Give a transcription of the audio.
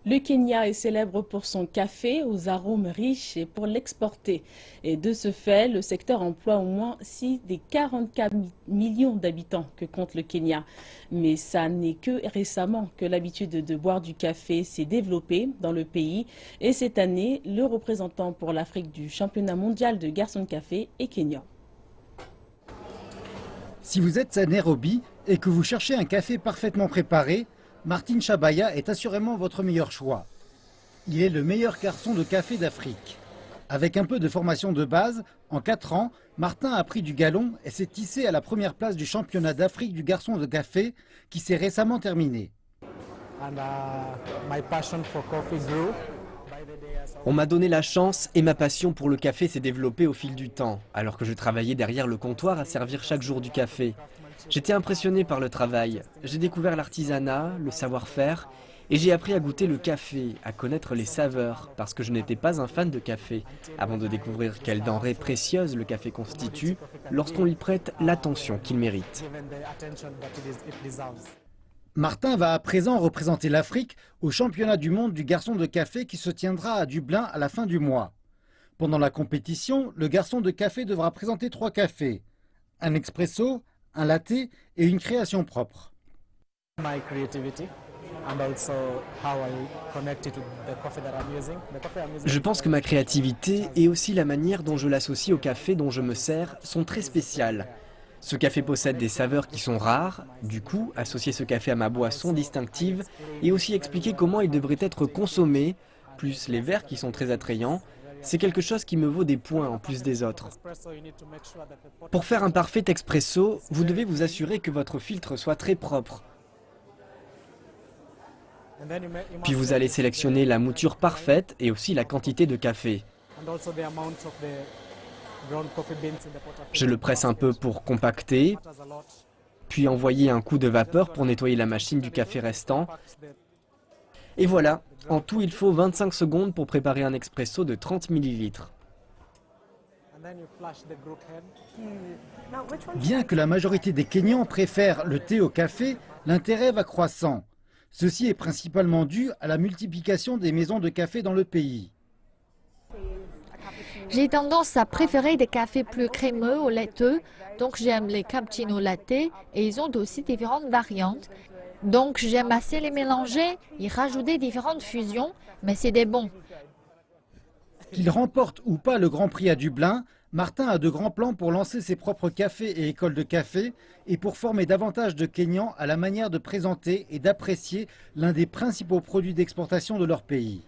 Le Kenya est célèbre pour son café aux arômes riches et pour l'exporter. Et de ce fait, le secteur emploie au moins 6 des 44 millions d'habitants que compte le Kenya. Mais ça n'est que récemment que l'habitude de boire du café s'est développée dans le pays. Et cette année, le représentant pour l'Afrique du championnat mondial de garçons de café est kenyan. Si vous êtes à Nairobi et que vous cherchez un café parfaitement préparé, Martin Chabaya est assurément votre meilleur choix. Il est le meilleur garçon de café d'Afrique. Avec un peu de formation de base, en 4 ans, Martin a pris du galon et s'est hissé à la première place du championnat d'Afrique du garçon de café qui s'est récemment terminé. On m'a donné la chance et ma passion pour le café s'est développée au fil du temps, alors que je travaillais derrière le comptoir à servir chaque jour du café. J'étais impressionné par le travail, j'ai découvert l'artisanat, le savoir-faire, et j'ai appris à goûter le café, à connaître les saveurs, parce que je n'étais pas un fan de café, avant de découvrir quelle denrée précieuse le café constitue lorsqu'on lui prête l'attention qu'il mérite. Martin va à présent représenter l'Afrique au championnat du monde du garçon de café qui se tiendra à Dublin à la fin du mois. Pendant la compétition, le garçon de café devra présenter 3 cafés, un expresso, un latte et une création propre. Je pense que ma créativité et aussi la manière dont je l'associe au café dont je me sers sont très spéciales. Ce café possède des saveurs qui sont rares, du coup, associer ce café à ma boisson distinctive et aussi expliquer comment il devrait être consommé, plus les verres qui sont très attrayants, c'est quelque chose qui me vaut des points en plus des autres. Pour faire un parfait expresso, vous devez vous assurer que votre filtre soit très propre. Puis vous allez sélectionner la mouture parfaite et aussi la quantité de café. Je le presse un peu pour compacter, puis envoyer un coup de vapeur pour nettoyer la machine du café restant. Et voilà, en tout il faut 25 secondes pour préparer un expresso de 30 ml. Bien que la majorité des Kenyans préfèrent le thé au café, l'intérêt va croissant. Ceci est principalement dû à la multiplication des maisons de café dans le pays. J'ai tendance à préférer des cafés plus crémeux ou laiteux, donc j'aime les cappuccinos latte et ils ont aussi différentes variantes. Donc j'aime assez les mélanger et rajouter différentes fusions, mais c'est des bons. Qu'il remporte ou pas le Grand Prix à Dublin, Martin a de grands plans pour lancer ses propres cafés et écoles de café et pour former davantage de Kenyans à la manière de présenter et d'apprécier l'un des principaux produits d'exportation de leur pays.